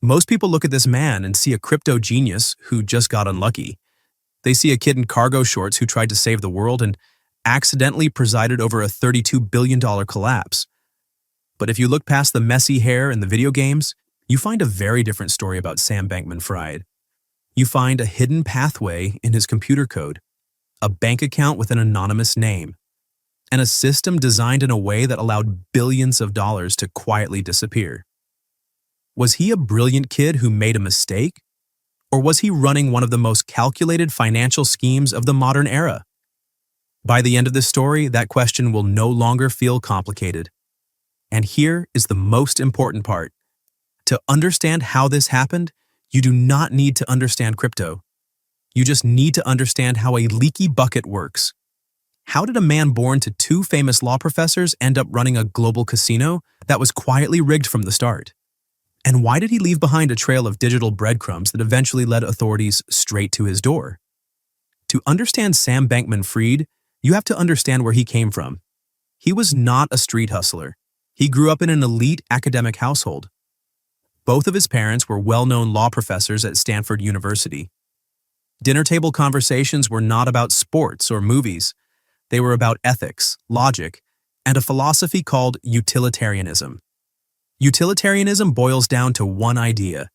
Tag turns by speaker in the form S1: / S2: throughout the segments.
S1: Most people look at this man and see a crypto genius who just got unlucky. They see a kid in cargo shorts who tried to save the world and accidentally presided over a $32 billion collapse. But if you look past the messy hair and the video games, you find a very different story about Sam Bankman-Fried. You find a hidden pathway in his computer code, a bank account with an anonymous name, and a system designed in a way that allowed billions of dollars to quietly disappear. Was he a brilliant kid who made a mistake? Or was he running one of the most calculated financial schemes of the modern era? By the end of this story, that question will no longer feel complicated. And here is the most important part. To understand how this happened, you do not need to understand crypto. You just need to understand how a leaky bucket works. How did a man born to two famous law professors end up running a global casino that was quietly rigged from the start? And why did he leave behind a trail of digital breadcrumbs that eventually led authorities straight to his door? To understand Sam Bankman-Fried, you have to understand where he came from. He was not a street hustler. He grew up in an elite academic household. Both of his parents were well-known law professors at Stanford University. Dinner table conversations were not about sports or movies. They were about ethics, logic, and a philosophy called utilitarianism. Utilitarianism boils down to one idea: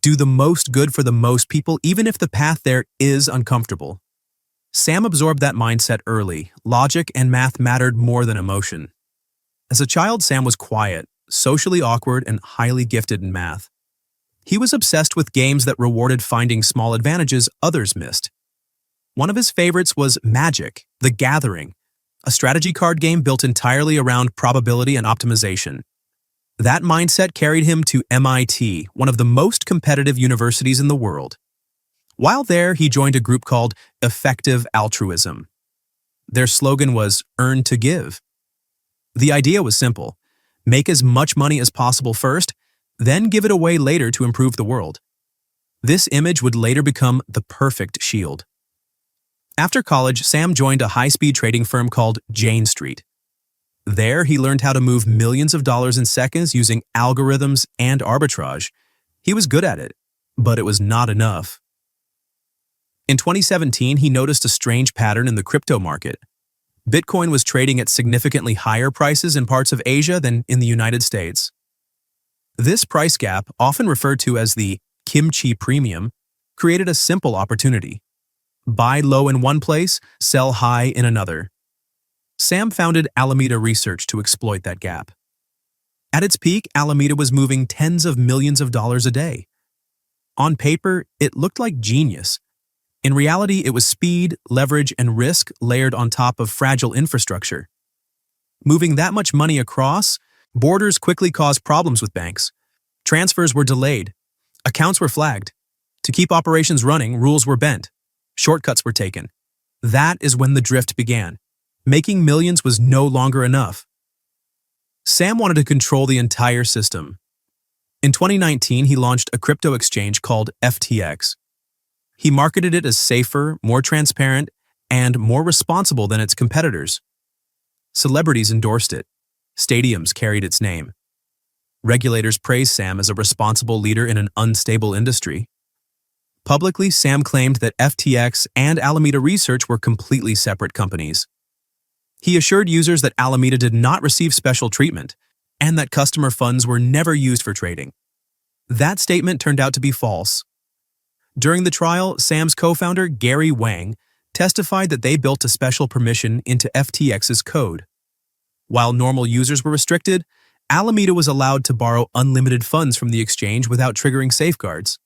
S1: do the most good for the most people, even if the path there is uncomfortable. Sam absorbed that mindset early. Logic and math mattered more than emotion. As a child, Sam was quiet, socially awkward, and highly gifted in math. He was obsessed with games that rewarded finding small advantages others missed. One of his favorites was Magic: The Gathering, a strategy card game built entirely around probability and optimization. That mindset carried him to MIT, one of the most competitive universities in the world. While there, he joined a group called Effective Altruism. Their slogan was "Earn to Give." The idea was simple: make as much money as possible first, then give it away later to improve the world. This image would later become the perfect shield. After college, Sam joined a high-speed trading firm called Jane Street. There, he learned how to move millions of dollars in seconds using algorithms and arbitrage. He was good at it, but it was not enough. In 2017, he noticed a strange pattern in the crypto market. Bitcoin was trading at significantly higher prices in parts of Asia than in the United States. This price gap, often referred to as the kimchi premium, created a simple opportunity: buy low in one place, sell high in another. Sam founded Alameda Research to exploit that gap. At its peak, Alameda was moving tens of millions of dollars a day. On paper, it looked like genius. In reality, it was speed, leverage, and risk layered on top of fragile infrastructure. Moving that much money across borders quickly caused problems with banks. Transfers were delayed. Accounts were flagged. To keep operations running, rules were bent. Shortcuts were taken. That is when the drift began. Making millions was no longer enough. Sam wanted to control the entire system. In 2019, he launched a crypto exchange called FTX. He marketed it as safer, more transparent, and more responsible than its competitors. Celebrities endorsed it. Stadiums carried its name. Regulators praised Sam as a responsible leader in an unstable industry. Publicly, Sam claimed that FTX and Alameda Research were completely separate companies. He assured users that Alameda did not receive special treatment and that customer funds were never used for trading. That statement turned out to be false. During the trial, Sam's co-founder, Gary Wang, testified that they built a special permission into FTX's code. While normal users were restricted, Alameda was allowed to borrow unlimited funds from the exchange without triggering safeguards.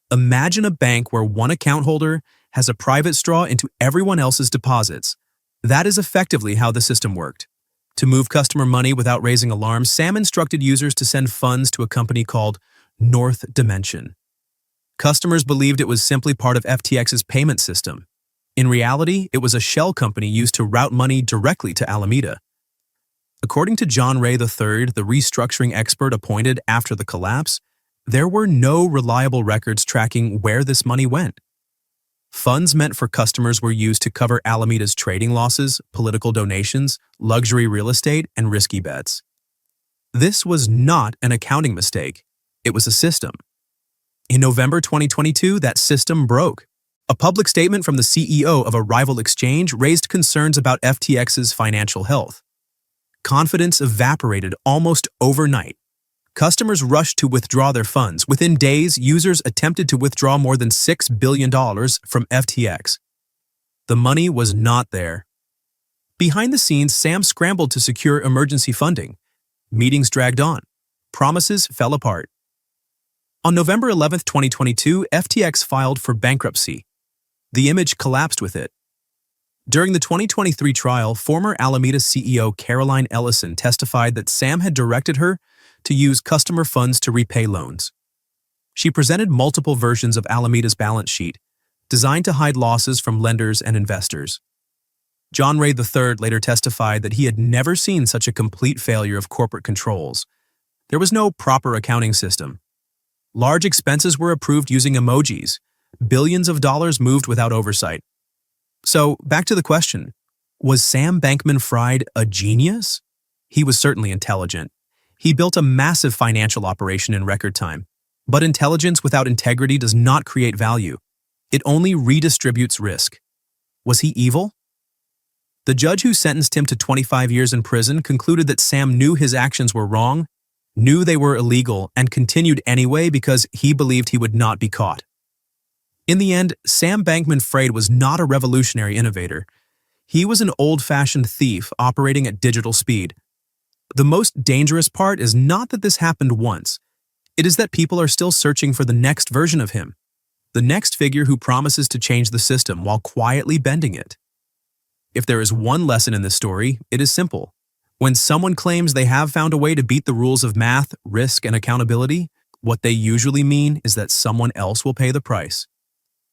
S1: Imagine a bank where one account holder has a private straw into everyone else's deposits. That is effectively how the system worked. To move customer money without raising alarms, Sam instructed users to send funds to a company called North Dimension. Customers believed it was simply part of FTX's payment system. In reality, it was a shell company used to route money directly to Alameda. According to John Ray III, the restructuring expert appointed after the collapse, there were no reliable records tracking where this money went. Funds meant for customers were used to cover Alameda's trading losses, political donations, luxury real estate, and risky bets. This was not an accounting mistake. It was a system. In November 2022, that system broke. A public statement from the CEO of a rival exchange raised concerns about FTX's financial health. Confidence evaporated almost overnight. Customers rushed to withdraw their funds. Within days, users attempted to withdraw more than $6 billion from FTX. The money was not there. Behind the scenes, Sam scrambled to secure emergency funding. Meetings dragged on. Promises fell apart. On November 11, 2022, FTX filed for bankruptcy. The image collapsed with it. During the 2023 trial, former Alameda CEO Caroline Ellison testified that Sam had directed her to use customer funds to repay loans. She presented multiple versions of Alameda's balance sheet, designed to hide losses from lenders and investors. John Ray III later testified that he had never seen such a complete failure of corporate controls. There was no proper accounting system. Large expenses were approved using emojis. Billions of dollars moved without oversight. So, back to the question, was Sam Bankman-Fried a genius? He was certainly intelligent. He built a massive financial operation in record time. But intelligence without integrity does not create value. It only redistributes risk. Was he evil? The judge who sentenced him to 25 years in prison concluded that Sam knew his actions were wrong, knew they were illegal, and continued anyway because he believed he would not be caught. In the end, Sam Bankman-Fried was not a revolutionary innovator. He was an old-fashioned thief operating at digital speed. The most dangerous part is not that this happened once. It is that people are still searching for the next version of him, the next figure who promises to change the system while quietly bending it. If there is one lesson in this story, it is simple. When someone claims they have found a way to beat the rules of math, risk, and accountability, what they usually mean is that someone else will pay the price.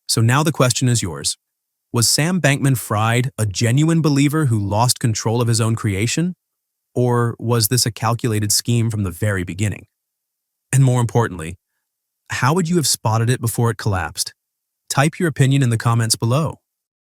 S1: So now the question is yours. Was Sam Bankman-Fried a genuine believer who lost control of his own creation? Or was this a calculated scheme from the very beginning? And more importantly, how would you have spotted it before it collapsed? Type your opinion in the comments below.